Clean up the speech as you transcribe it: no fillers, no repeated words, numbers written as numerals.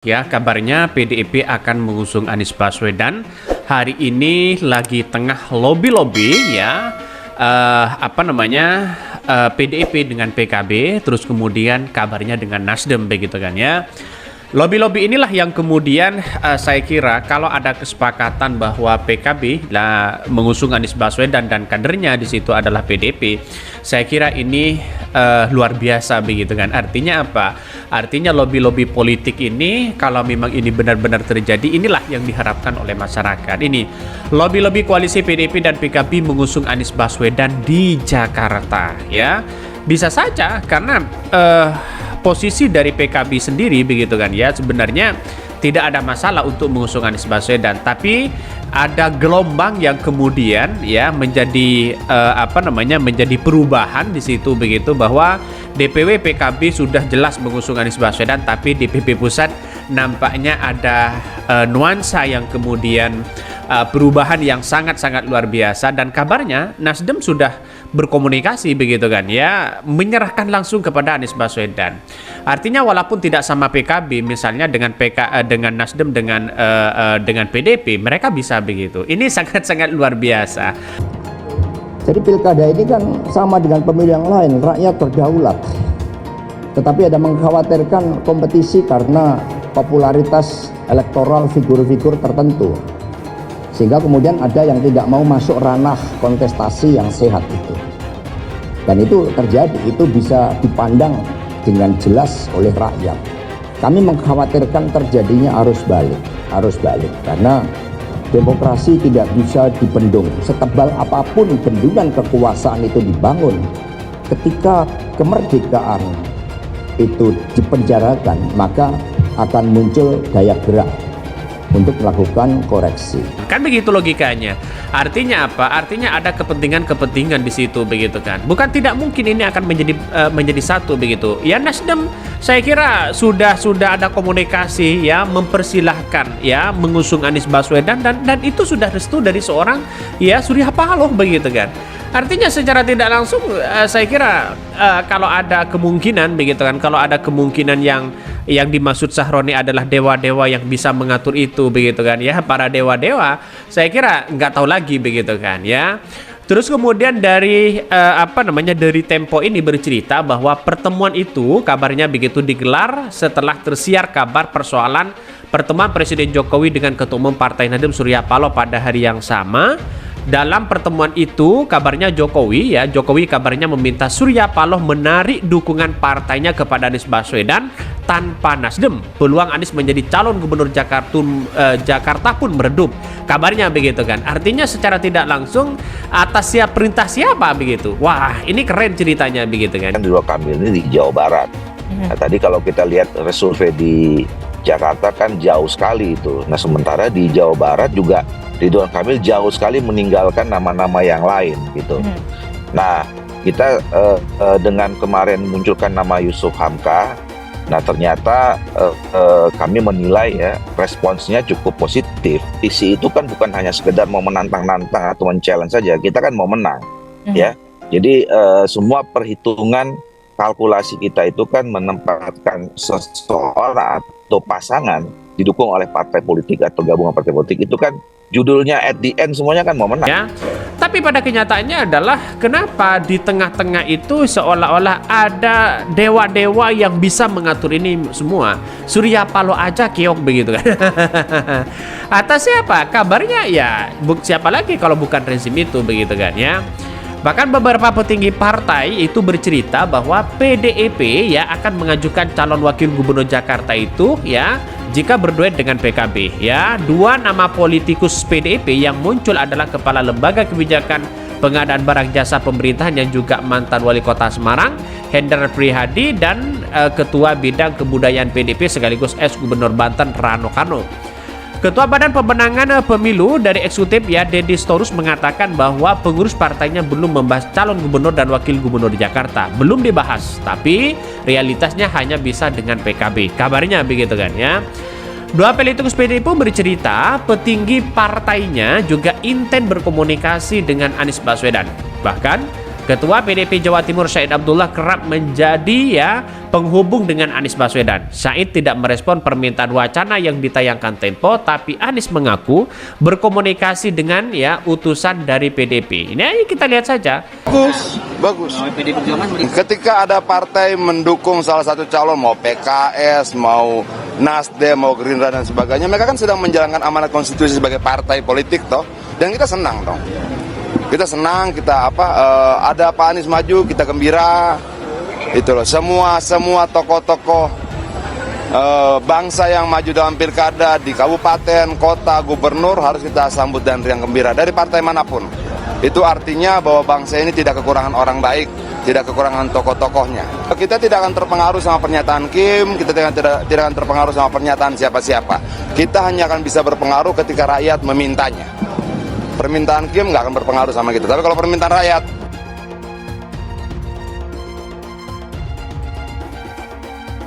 Ya, kabarnya PDIP akan mengusung Anies Baswedan. Hari ini lagi tengah lobby-lobby ya, PDIP dengan PKB, terus kemudian kabarnya dengan Nasdem begitu kan ya. Lobby-lobby inilah yang kemudian saya kira kalau ada kesepakatan bahwa PKB lah mengusung Anies Baswedan dan kadernya di situ adalah PDIP, saya kira ini luar biasa begitu kan. Artinya apa? Artinya lobby-lobby politik ini kalau memang ini benar-benar terjadi, inilah yang diharapkan oleh masyarakat. Ini lobby-lobby koalisi PDIP dan PKB mengusung Anies Baswedan di Jakarta ya. Bisa saja karena posisi dari PKB sendiri begitu kan ya, sebenarnya tidak ada masalah untuk mengusung Anies Baswedan, tapi ada gelombang yang kemudian ya menjadi menjadi perubahan di situ begitu, bahwa DPW PKB sudah jelas mengusung Anies Baswedan, tapi DPP pusat nampaknya ada nuansa yang kemudian perubahan yang sangat-sangat luar biasa, dan kabarnya Nasdem sudah berkomunikasi begitu kan ya, menyerahkan langsung kepada Anies Baswedan. Artinya walaupun tidak sama PKB, misalnya dengan dengan Nasdem dengan PDP, mereka bisa begitu. Ini sangat-sangat luar biasa. Jadi pilkada ini kan sama dengan pemilu yang lain, rakyat berdaulat. Tetapi ada mengkhawatirkan kompetisi karena popularitas elektoral figur-figur tertentu. Sehingga kemudian ada yang tidak mau masuk ranah kontestasi yang sehat itu. Dan itu terjadi, itu bisa dipandang dengan jelas oleh rakyat. Kami mengkhawatirkan terjadinya arus balik, karena demokrasi tidak bisa dibendung. Setebal apapun bendungan kekuasaan itu dibangun, ketika kemerdekaan itu dipenjarakan, maka akan muncul daya gerak untuk melakukan koreksi. Kan begitu logikanya. Artinya apa? Artinya ada kepentingan-kepentingan di situ begitu kan. Bukan tidak mungkin ini akan menjadi satu begitu. Ya Nasdem saya kira sudah ada komunikasi ya, mempersilahkan ya mengusung Anies Baswedan, dan itu sudah restu dari seorang ya Surya Paloh begitu kan. Artinya secara tidak langsung saya kira kalau ada kemungkinan begitu kan, kalau ada kemungkinan yang dimaksud Sahroni adalah dewa-dewa yang bisa mengatur itu begitu kan ya, para dewa-dewa, saya kira nggak tahu lagi begitu kan ya. Terus kemudian dari dari Tempo ini bercerita bahwa pertemuan itu kabarnya begitu digelar setelah tersiar kabar persoalan pertemuan Presiden Jokowi dengan Ketua Umum Partai Nasdem Surya Paloh pada hari yang sama. Dalam pertemuan itu kabarnya Jokowi kabarnya meminta Surya Paloh menarik dukungan partainya kepada Anies Baswedan. Tanpa Nasdem, peluang Anies menjadi calon gubernur Jakarta pun meredup. Kabarnya begitu kan. Artinya secara tidak langsung atas perintah siapa begitu. Wah, ini keren ceritanya begitu kan. Ridwan Kamil ini di Jawa Barat. Nah, tadi kalau kita lihat resurvei di Jakarta kan jauh sekali itu. Nah, sementara di Jawa Barat juga Ridwan Kamil jauh sekali meninggalkan nama-nama yang lain gitu. Nah, kita dengan kemarin munculkan nama Yusuf Hamka, nah ternyata kami menilai ya responsnya cukup positif. Visi itu kan bukan hanya sekedar mau menantang-nantang atau men-challenge saja, kita kan mau menang ya. Jadi semua perhitungan kalkulasi kita itu kan menempatkan seseorang atau pasangan didukung oleh partai politik atau gabungan partai politik, itu kan judulnya at the end semuanya kan mau menang ya. Tapi pada kenyataannya adalah kenapa di tengah-tengah itu seolah-olah ada dewa-dewa yang bisa mengatur ini semua. Surya Paloh aja keok begitu kan. Atas siapa? Kabarnya ya siapa lagi kalau bukan rezim itu begitu kan ya. Bahkan beberapa petinggi partai itu bercerita bahwa PDIP ya akan mengajukan calon wakil gubernur Jakarta itu ya jika berduet dengan PKB ya. Dua nama politikus PDIP yang muncul adalah Kepala Lembaga Kebijakan Pengadaan Barang Jasa Pemerintahan yang juga mantan Wali Kota Semarang, Hendrar Prihadi, dan Ketua Bidang Kebudayaan PDIP sekaligus ex-Gubernur Banten Rano Karno. Ketua Badan Pemenangan Pemilu dari eksekutif ya Deddy Storus mengatakan bahwa pengurus partainya belum membahas calon gubernur dan wakil gubernur di Jakarta. Belum dibahas, tapi realitasnya hanya bisa dengan PKB. Kabarnya begitu kan ya. Dua politikus PDIP pun bercerita petinggi partainya juga intens berkomunikasi dengan Anies Baswedan. Bahkan Ketua PDIP Jawa Timur Said Abdullah kerap menjadi penghubung dengan Anies Baswedan. Said tidak merespon permintaan wacana yang ditayangkan Tempo, tapi Anies mengaku berkomunikasi dengan utusan dari PDIP. Ini kita lihat saja. Bagus. Ketika ada partai mendukung salah satu calon, mau PKS, mau Nasdem, mau Gerindra dan sebagainya, mereka kan sedang menjalankan amanat konstitusi sebagai partai politik toh, dan kita senang dong. Kita senang, ada Pak Anies maju, kita gembira. Itu loh, semua tokoh-tokoh bangsa yang maju dalam pilkada di kabupaten, kota, gubernur harus kita sambut dan riang gembira dari partai manapun. Itu artinya bahwa bangsa ini tidak kekurangan orang baik, tidak kekurangan tokoh-tokohnya. Kita tidak akan terpengaruh sama pernyataan Kim, kita tidak akan terpengaruh sama pernyataan siapa-siapa. Kita hanya akan bisa berpengaruh ketika rakyat memintanya. Permintaan Kim nggak akan berpengaruh sama kita. Tapi kalau permintaan rakyat,